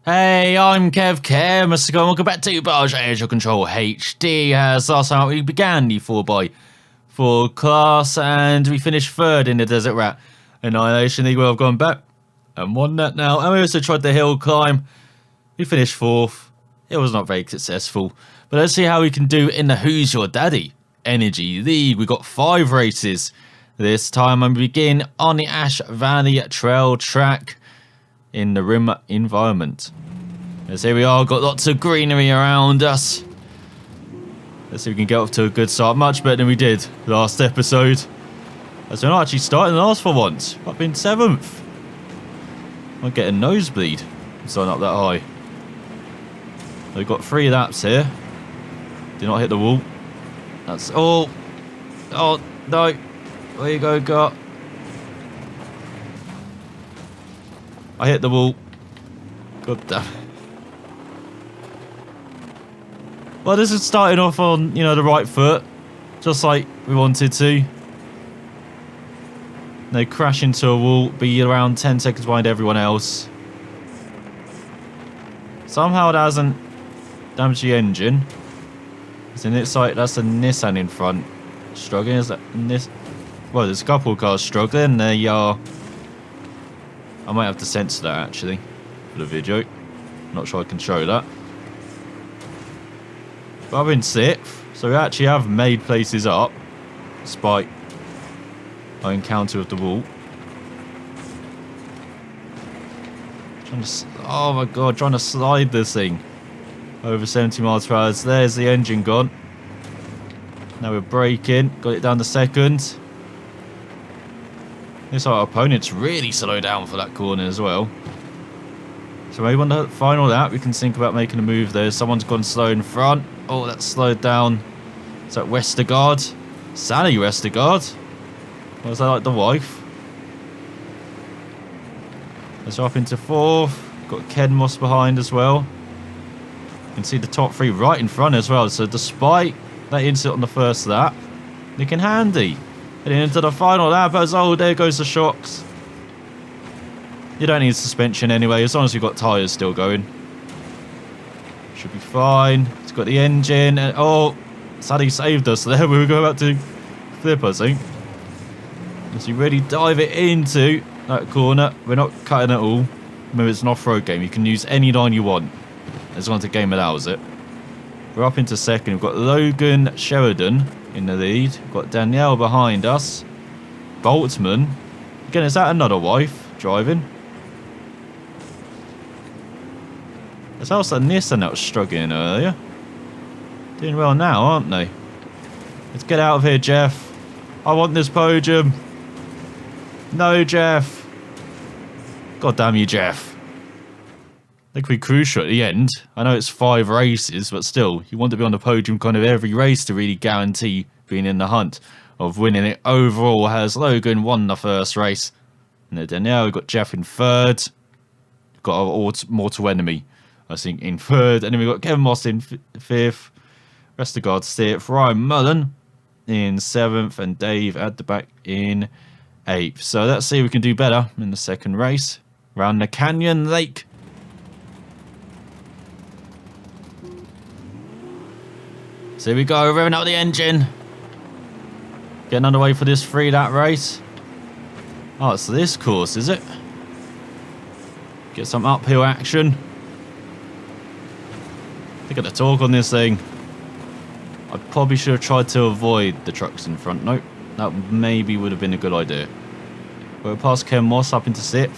Hey, I'm ElusiveKev, Mr. Go, welcome back to Baja Air Control HD. As last time we began the 4x4 class and we finished third in the Desert Rat Annihilation League. Well, I've gone back and won that now. And we also tried the hill climb. We finished fourth. It was not very successful. But let's see how we can do in the Who's Your Daddy Energy League. We got 5 races this time and we begin on the Ash Valley Trail track in the rim environment. As here we are, got lots of greenery around us. Let's see if we can get off to a good start. Much better than we did last episode. As we're not actually starting last for once. I've been 7th. I'm getting nosebleed. Starting up that high. We've got 3 laps here. Did not hit the wall. That's all. Oh, no. Where you go, car? I hit the wall. God damn. Well, this is starting off on, the right foot. Just like we wanted to. They crash into a wall, be around 10 seconds behind everyone else. Somehow it hasn't damaged the engine. It's in its like that's a Nissan in front. Struggling, is that well, there's a couple of cars struggling. They are. I might have to censor that actually for the video. Not sure I can show that. But I'm in 6th, so we actually have made places up, despite our encounter with the wall. Oh my god, trying to slide this thing over 70 miles per hour. There's the engine gone. Now we're braking, got it down to 2nd. Looks like our opponents really slow down for that corner as well. So maybe on the final lap we can think about making a move there. Someone's gone slow in front. Oh, that's slowed down. Is that Westergaard? Sally Westergaard? Or is that like the wife? Let's up into 4th. Got Ken Moss behind as well. You can see the top 3 right in front as well. So despite that incident on the first lap, looking handy. Heading into the final lap as, oh, there goes the shocks. You don't need suspension anyway, as long as you've got tyres still going. Should be fine. It's got the engine. And, oh, Sadie saved us there. We were going about to flip, I think. As you really dive it into that corner. We're not cutting at all. Remember, it's an off-road game. You can use any line you want, as long as the game allows it. We're up into 2nd. We've got Logan Sheridan in the lead. We've got Danielle behind us. Boltzmann. Again, is that another wife driving? There's also Nissan that was struggling earlier. Doing well now, aren't they? Let's get out of here, Jeff. I want this podium. No, Jeff. God damn you, Jeff. That could be crucial at the end. I know it's 5 races, but still, you want to be on the podium kind of every race to really guarantee being in the hunt of winning it. Overall, has Logan won the first race. And then now we've got Jeff in 3rd. We've got our mortal enemy, I think, in 3rd. And then we've got Kevin Moss in 5th. Westergaard 6th. Ryan Mullen in 7th. And Dave at the back in 8th. So let's see if we can do better in the 2nd race. Around the Canyon Lake. So here we go, revving up the engine. Getting underway for this 3-lap race. Oh, it's this course, is it? Get some uphill action. Look at the torque on this thing. I probably should have tried to avoid the trucks in front. Nope, that maybe would have been a good idea. We're past Ken Moss up into 6th.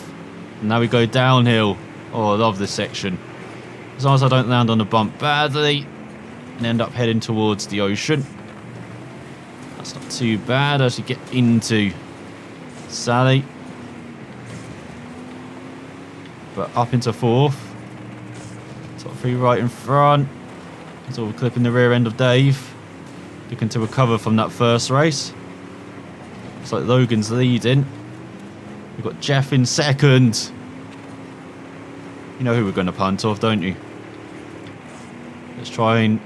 And now we go downhill. Oh, I love this section. As long as I don't land on the bump badly and end up heading towards the ocean. That's not too bad as you get into Sally. But up into 4th. Top 3 right in front. Sort of clipping the rear end of Dave. Looking to recover from that first race. Looks like Logan's leading. We've got Jeff in 2nd. You know who we're going to punt off, don't you? Let's try and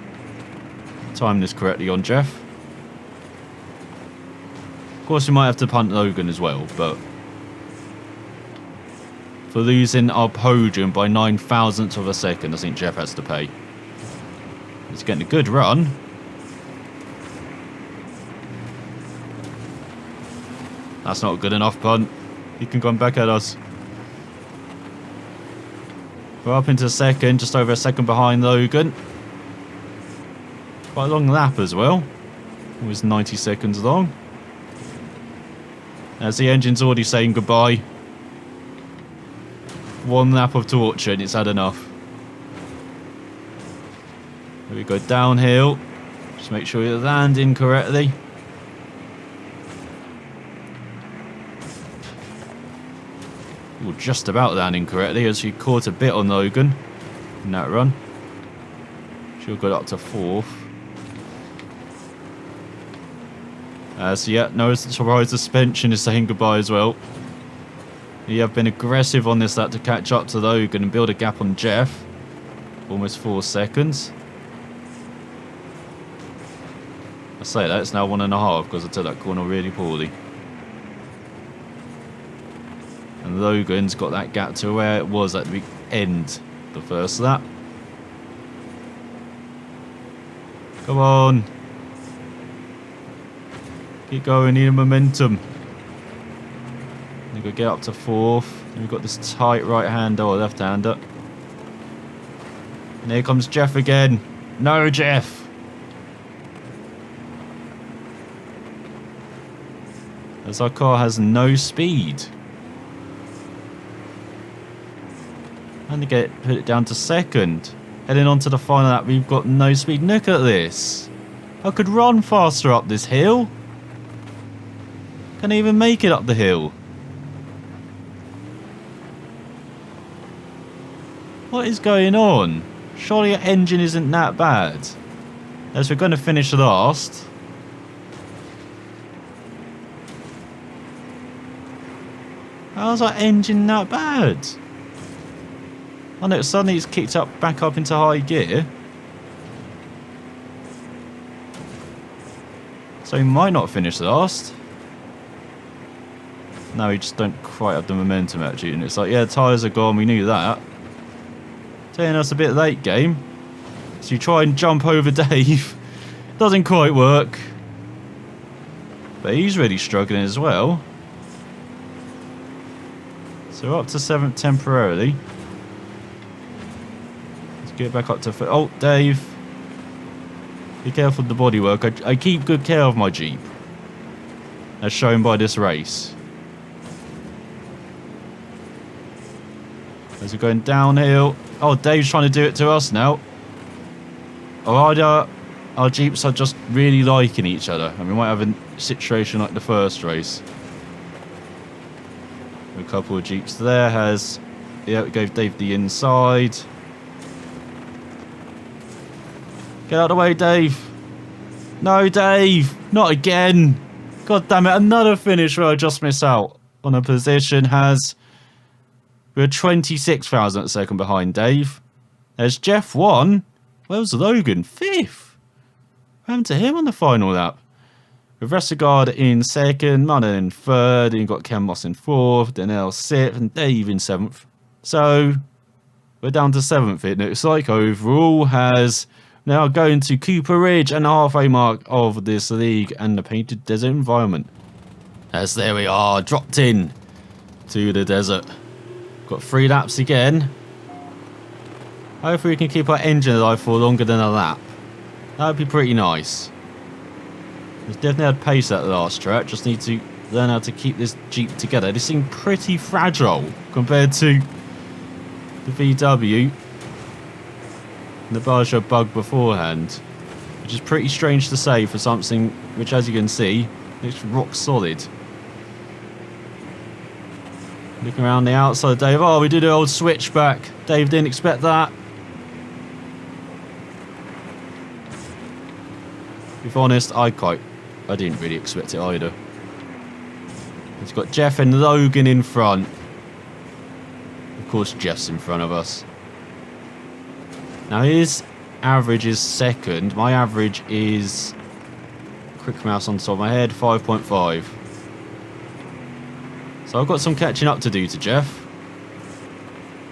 time this correctly on Jeff. Of course, we might have to punt Logan as well, but for losing our podium by 9,000ths of a second. I think Jeff has to pay. He's getting a good run. That's not a good enough punt. He can come back at us. We're up into second, just over a second behind Logan. Quite a long lap as well. It was 90 seconds long. As the engine's already saying goodbye. One lap of torture and it's had enough. Here we go downhill. Just make sure you're landing correctly. Well, just about landing correctly as she caught a bit on Logan in that run. She'll go up to 4th. So yeah, no surprise suspension is saying goodbye as well. You have been aggressive on this lap to catch up to Logan and build a gap on Jeff. Almost 4 seconds. I say that, it's now 1.5 because I took that corner really poorly. And Logan's got that gap to where it was at the end of the first lap. Come on. Keep going, need a momentum. We've got to get up to 4th. And we've got this tight right-hander or left-hander. And here comes Jeff again. No, Jeff. As our car has no speed. And to put it down to second. Heading on to the final lap, we've got no speed. Look at this. I could run faster up this hill. Can't even make it up the hill. What is going on? Surely your engine isn't that bad. As we're going to finish last. How's our engine that bad? Oh no, suddenly it's kicked up back up into high gear. So he might not finish last. No, we just don't quite have the momentum actually. And it's like, yeah, tyres are gone, we knew that. Taking us a bit late game. So you try and jump over Dave. Doesn't quite work. But he's really struggling as well. So we're up to 7th temporarily. Let's get back up to... Oh, Dave. Be careful with the bodywork. I keep good care of my Jeep. As shown by this race. As we're going downhill. Oh, Dave's trying to do it to us now. Our Jeeps are just really liking each other. And we might have a situation like the first race. A couple of Jeeps there has... Yeah, it gave Dave the inside. Get out of the way, Dave. No, Dave. Not again. God damn it. Another finish where I just miss out on a position has... We're 26,000th of a second behind Dave. There's Jeff 1. Where's Logan? 5th. What happened to him on the final lap? With Vestergaard in 2nd, Munner in 3rd, and you've got Ken Moss in 4th, Danielle 6th, and Dave in 7th. So, we're down to 7th. It looks like overall has now going to Cooper Ridge and the halfway mark of this league and the painted desert environment. As there we are, dropped in to the desert. Got 3 laps again. Hopefully we can keep our engine alive for longer than a lap. That would be pretty nice. We've definitely had pace at the last track. Just need to learn how to keep this Jeep together. This seems pretty fragile compared to the VW and the Baja bug beforehand. Which is pretty strange to say for something which, as you can see, looks rock solid. Looking around the outside, Dave. Oh, we did an old switchback. Dave didn't expect that. If honest, I didn't really expect it either. He's got Jeff and Logan in front. Of course, Jeff's in front of us. Now his average is 2nd. My average is, quick mouse on top of my head, 5.5. So I've got some catching up to do to Jeff.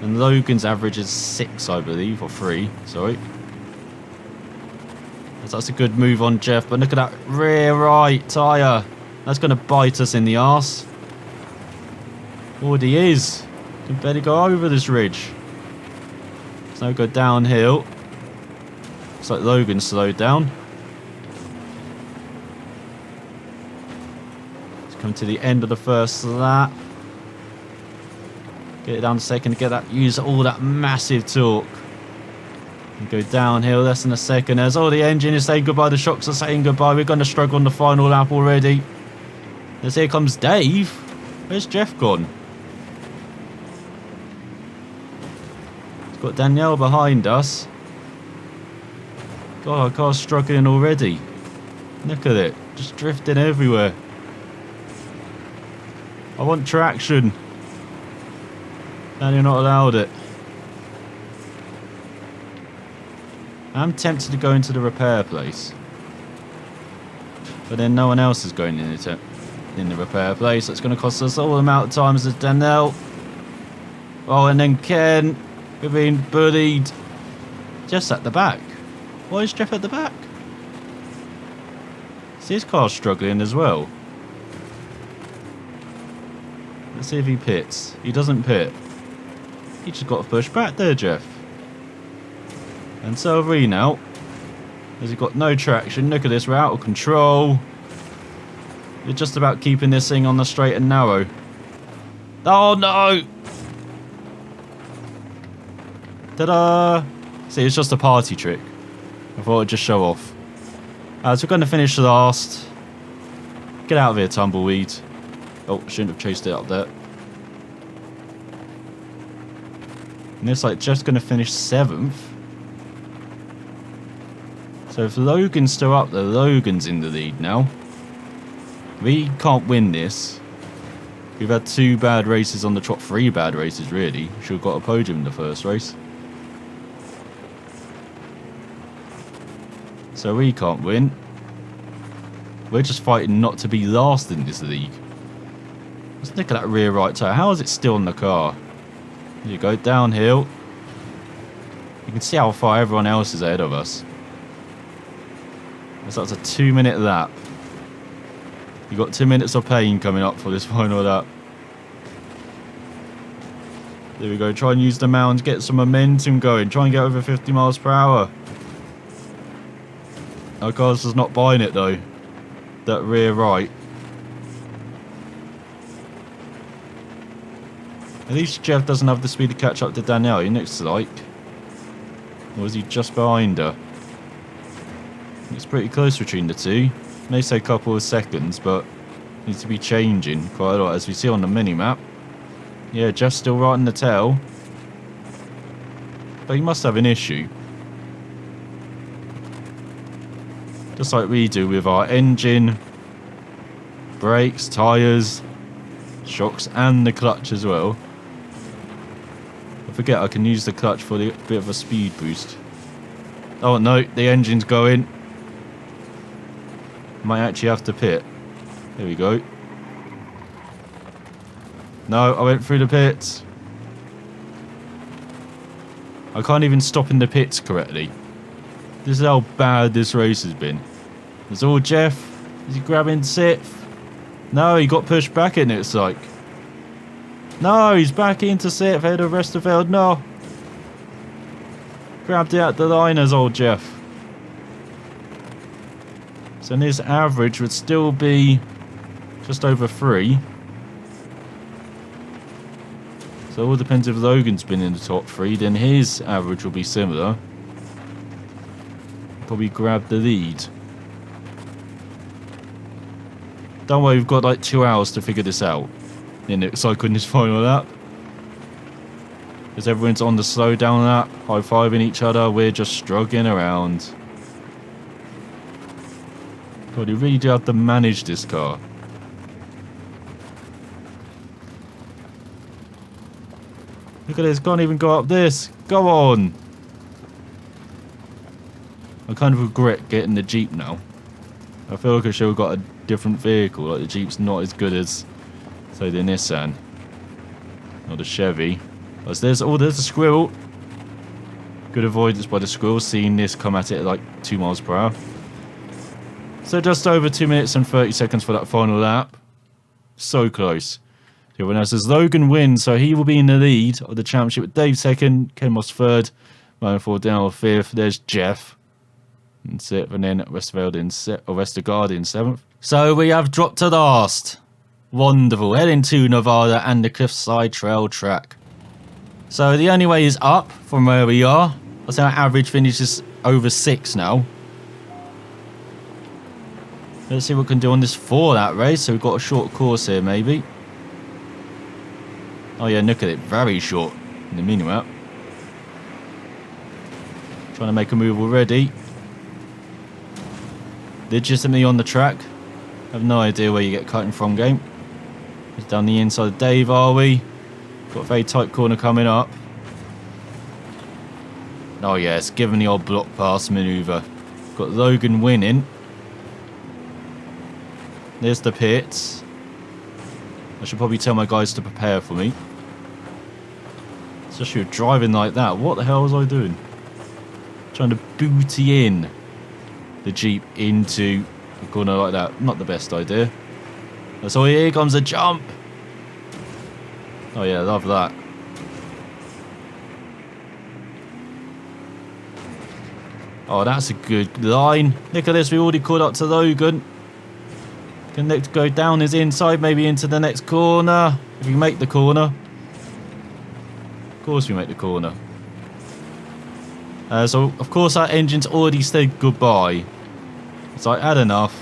And Logan's average is 6, I believe, or 3, sorry. So that's a good move on Jeff, but look at that rear right tyre. That's going to bite us in the arse. Already is. You can barely go over this ridge. So go downhill. Looks like Logan slowed down. Let's come to the end of the first lap. Get it down to second, get that, use all that massive torque. And go downhill, less than a second. As all the engine is saying goodbye, the shocks are saying goodbye. We're going to struggle on the final lap already. As here comes Dave. Where's Jeff gone? He's got Danielle behind us. God, our car's struggling already. Look at it, just drifting everywhere. I want traction. And you're not allowed it. I'm tempted to go into the repair place. But then no one else is going in the repair place. That's going to cost us all the amount of time as Danielle. Oh, and then Ken. We're being bullied. Jeff's at the back. Why is Jeff at the back? See, his car's struggling as well. Let's see if he pits. He doesn't pit. He just got to push back there, Jeff. And so have we now. As we've got no traction. Look at this, we're out of control. We're just about keeping this thing on the straight and narrow. Oh no! Ta-da! See, it's just a party trick. I thought I'd just show off. So we're going to finish last. Get out of here, tumbleweed. Oh, shouldn't have chased it up there. And it's like just going to finish 7th. So if Logan's still up there, Logan's in the lead now. We can't win this. We've had 2 bad races on the trot, 3 bad races really. Should have got a podium in the first race. So we can't win. We're just fighting not to be last in this league. Let's look at that rear right tyre. How is it still on the car? There you go, downhill. You can see how far everyone else is ahead of us. So that's a 2-minute lap. You've got 2 minutes of pain coming up for this final lap. There we go, try and use the mound, get some momentum going. Try and get over 50 miles per hour. Our car's just not buying it though. That rear right. At least Jeff doesn't have the speed to catch up to Danielle, he looks like. Or is he just behind her? It's pretty close between the two. May say a couple of seconds, but needs to be changing quite a lot as we see on the mini-map. Yeah, Jeff's still right in the tail. But he must have an issue. Just like we do with our engine, brakes, tyres, shocks and the clutch as well. I forget I can use the clutch for a bit of a speed boost. Oh no, the engine's going. Might actually have to pit. There we go. No, I went through the pits. I can't even stop in the pits correctly. This is how bad this race has been. It's all Jeff. Is he grabbing 6th? No, he got pushed back in, it's like. No, he's back into 6th ahead of Westerveld. No. Grabbed it at the line as old Jeff. So his average would still be just over 3. So it all depends if Logan's been in the top 3, then his average will be similar. Probably grab the lead. Don't worry, we've got like 2 hours to figure this out. In it, cycling this final lap. Because everyone's on the slow down lap, high-fiving each other, we're just struggling around. God, you really do have to manage this car. Look at this, can't even go up this. Go on. I kind of regret getting the Jeep now. I feel like I should have got a different vehicle. Like the Jeep's not as good as, say, the Nissan or the Chevy. There's a squirrel. Good avoidance by the squirrel, seeing this come at it at like 2 miles per hour. So just over 2 minutes and 30 seconds for that final lap. So close. Everyone else says Logan wins, so he will be in the lead of the championship with Dave second, Ken Moss third, Ryan Ford down fifth. There's Jeff in sixth, and then Westergaard in seventh. So we have dropped to last. Wonderful. Heading to Nevada and the Cliffside Trail track. So the only way is up from where we are. I say our average finish is over 6 now. Let's see what we can do on this for-lap race. So we've got a short course here, maybe. Oh yeah, look at it. Very short in the mini-map. Trying to make a move already. Legitimately on the track. Have no idea where you get cutting from, game. Just down the inside of Dave, are we? Got a very tight corner coming up. Oh yeah, it's given the old block pass manoeuvre. Got Logan winning. There's the pits. I should probably tell my guys to prepare for me. Especially with driving like that. What the hell was I doing? Trying to booty in the Jeep into a corner like that. Not the best idea. So here comes a jump. Oh yeah, love that. Oh, that's a good line. Look at this, we already caught up to Logan. Can next go down his inside, maybe into the next corner. If we make the corner. Of course we make the corner. So, of course, our engine's already said goodbye. It's like, had enough.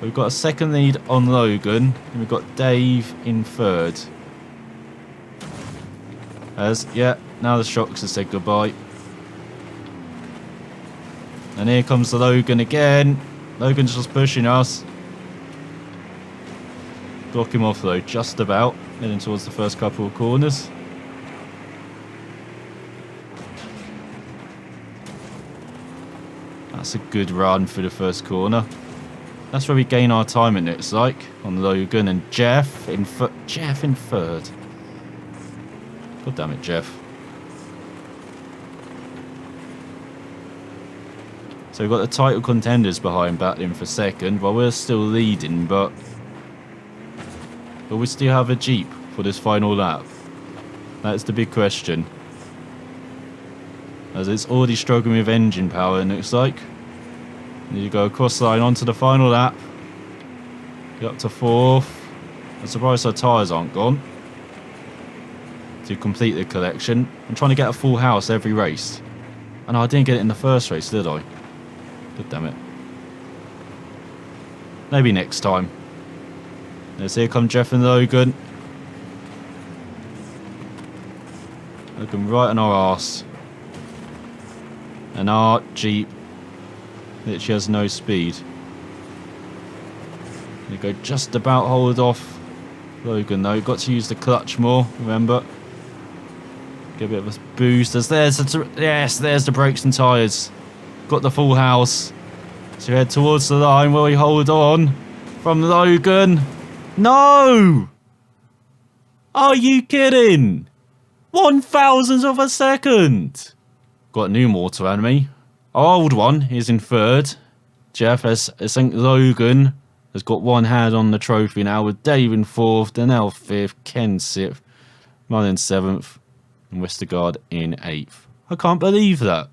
We've got a second lead on Logan. And we've got Dave in third. Yeah, now the shocks have said goodbye. And here comes the Logan again. Logan's just pushing us. Block him off though, just about. Heading towards the first couple of corners. That's a good run for the first corner. That's where we gain our time, it looks like, on Logan and Jeff in third. God damn it, Jeff. So we've got the title contenders behind battling for second, while we're still leading, but we still have a Jeep for this final lap. That's the big question. As it's already struggling with engine power, it looks like. Need to go across the line onto the final lap. Get up to fourth. I'm surprised our tyres aren't gone. To complete the collection. I'm trying to get a full house every race. And I didn't get it in the first race, did I? God damn it. Maybe next time. Let's here come Jeff and Logan. Logan right on our arse. And our Jeep literally has no speed. They go just about hold off Logan though. Got to use the clutch more, remember. Get a bit of a boost. There's the brakes and tyres. Got the full house. So head towards the line. Will we hold on from Logan? No! Are you kidding? 1,000th of a second. Got a new mortal enemy. Our old one is in third. Jeff I think Logan has got one hand on the trophy now, with Dave in fourth, Danielle fifth, Ken sixth, Ryan in seventh, and Westergaard in eighth. I can't believe that.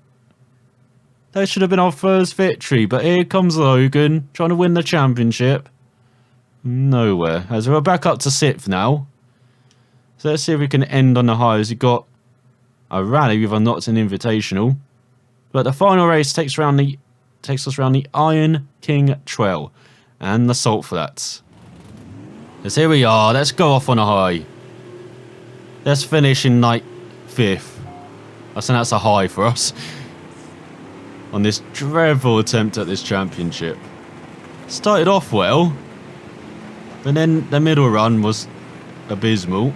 That should have been our first victory, but here comes Logan, trying to win the championship. Nowhere. As we're back up to sixth now. So let's see if we can end on the highs. We've got a rally with a Notton Invitational. But the final race takes us around the Iron King Trail and the Salt Flats. Because here we are. Let's go off on a high. Let's finish in like 5th. I think that's a high for us. On this dreadful attempt at this championship. Started off well. But then the middle run was abysmal.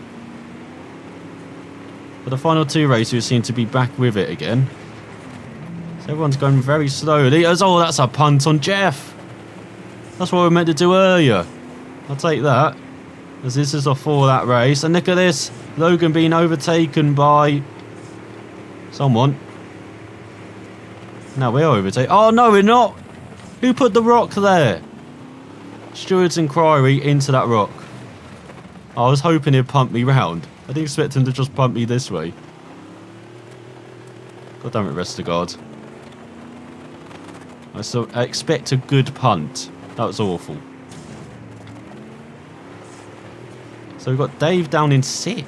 But the final 2 races seem to be back with it again. So everyone's going very slowly. Oh, that's a punt on Jeff. That's what we were meant to do earlier. I'll take that. As this is a four-lap race. And look at this. Logan being overtaken by someone. No, we're overtaken. Oh, no, we're not. Who put the rock there? Stewart's inquiry into that rock. I was hoping he'd pump me round. I didn't expect him to just pump me this way. God damn it, rest of God. I expect a good punt. That was awful. So we've got Dave down in 6th.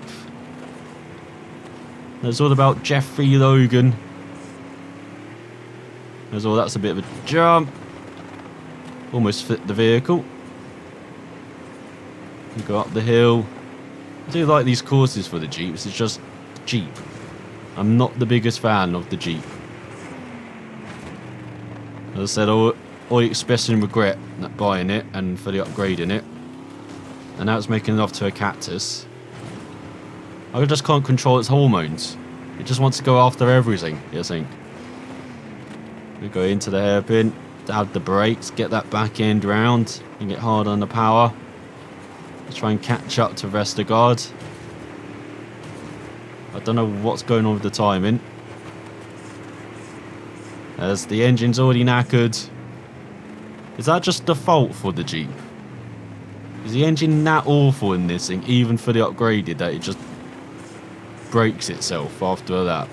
It's all about Jeffrey Logan. That's a bit of a jump. Almost fit the vehicle. We go up the hill. I do like these courses for the Jeeps. It's just Jeep. I'm not the biggest fan of the Jeep. As I said, I expressing regret not buying it and for the upgrading it. And now it's making it off to a cactus. I just can't control its hormones. It just wants to go after everything, I think. We go into the hairpin, add the brakes, get that back end round, and get hard on the power. Let's try and catch up to Vestergaard. I don't know what's going on with the timing. As the engine's already knackered. Is that just default for the Jeep? Is the engine that awful in this thing, even for the upgraded, that it just breaks itself after a lap?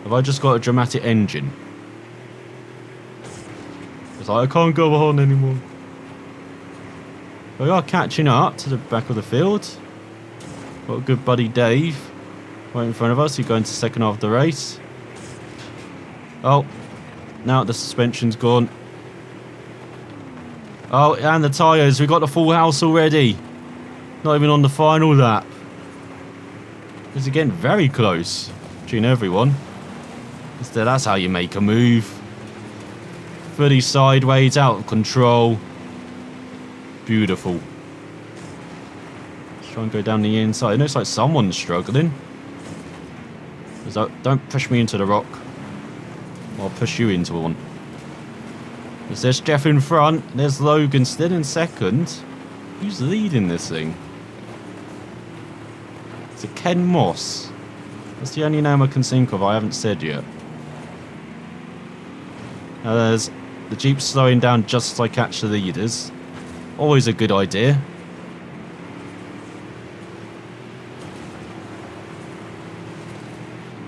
Have I just got a dramatic engine? It's like, I can't go on anymore. We are catching up to the back of the field. Got a good buddy Dave right in front of us. He's going to second half of the race. Oh, now the suspension's gone. Oh, and the tyres. We got the full house already. Not even on the final lap. It's again very close between everyone. Instead, that's how you make a move. Fully sideways, out of control. Beautiful. Let's try and go down the inside. It looks like someone's struggling. Don't push me into the rock. I'll push you into one. There's Jeff in front. There's Logan still in second. Who's leading this thing? It's a Ken Moss. That's the only name I can think of I haven't said yet. Now there's the Jeep slowing down just as I catch the leaders. Always a good idea.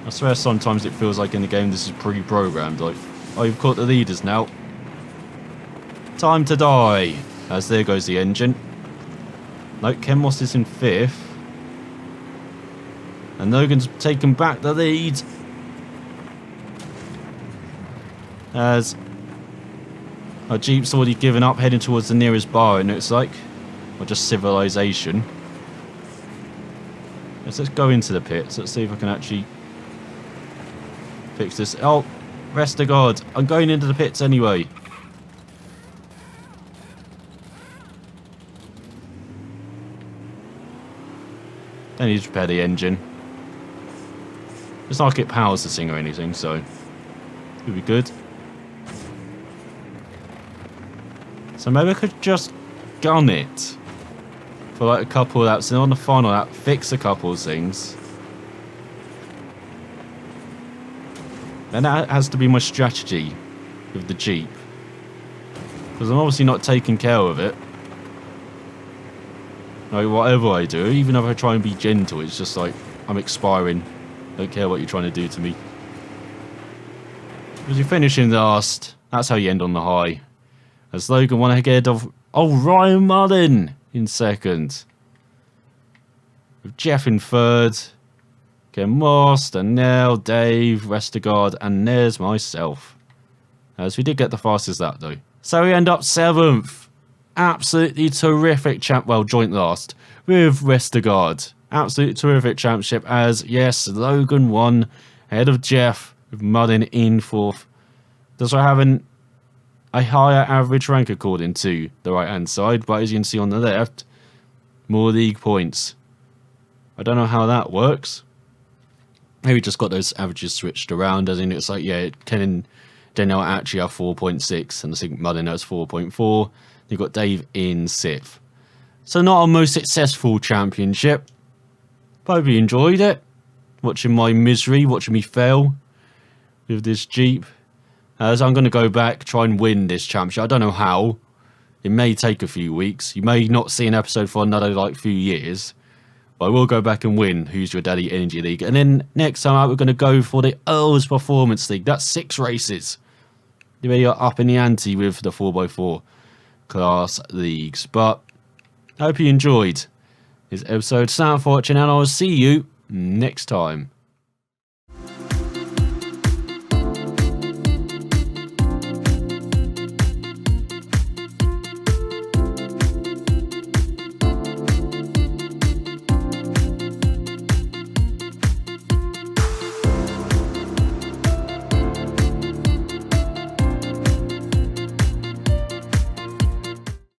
I swear sometimes it feels like in the game this is pre-programmed. Like, oh, you've caught the leaders now. Time to die. As there goes the engine. No, Ken Moss is in 5th. And Logan's taken back the lead. As our Jeep's already given up, heading towards the nearest bar, it looks like. Or just civilization. Let's go into the pits. Let's see if I can actually fix this. Oh, rest of God. I'm going into the pits anyway. Don't need to repair the engine. It's not like it powers the thing or anything, so it'll be good. So maybe I could just gun it for like a couple of laps, and on the final lap fix a couple of things. And that has to be my strategy with the Jeep, because I'm obviously not taking care of it. Like, whatever I do, even if I try and be gentle, it's just like I'm expiring. Don't care what you're trying to do to me. Because you're finishing last, that's how you end on the high. As Logan won ahead of Ryan Mullen in second. With Jeff in third. Ken Moss, Danielle, Dave, Vestergaard, and there's myself. As we did get the fastest lap though. So we end up 7th. Absolutely terrific joint last with Vestergaard. Absolutely terrific championship as, yes, Logan won ahead of Jeff with Mullen in 4th. Thus we're having a higher average rank according to the right hand side, but as you can see on the left, more league points. I don't know how that works. Maybe just got those averages switched around, as in it's like, yeah, Ken and Danielle actually have 4.6, and I think Mullen has 4.4. You've got Dave in 6th. So not our most successful championship. Hope you enjoyed it. Watching my misery, watching me fail with this Jeep. So I'm going to go back, try and win this championship. I don't know how. It may take a few weeks. You may not see an episode for another few years. But I will go back and win Who's Your Daddy Energy League. And then next time out, we're going to go for the Earls Performance League. That's 6 races. We are up in the ante with the 4x4 class leagues. But I hope you enjoyed this episode. Thanks for watching, and I will see you next time.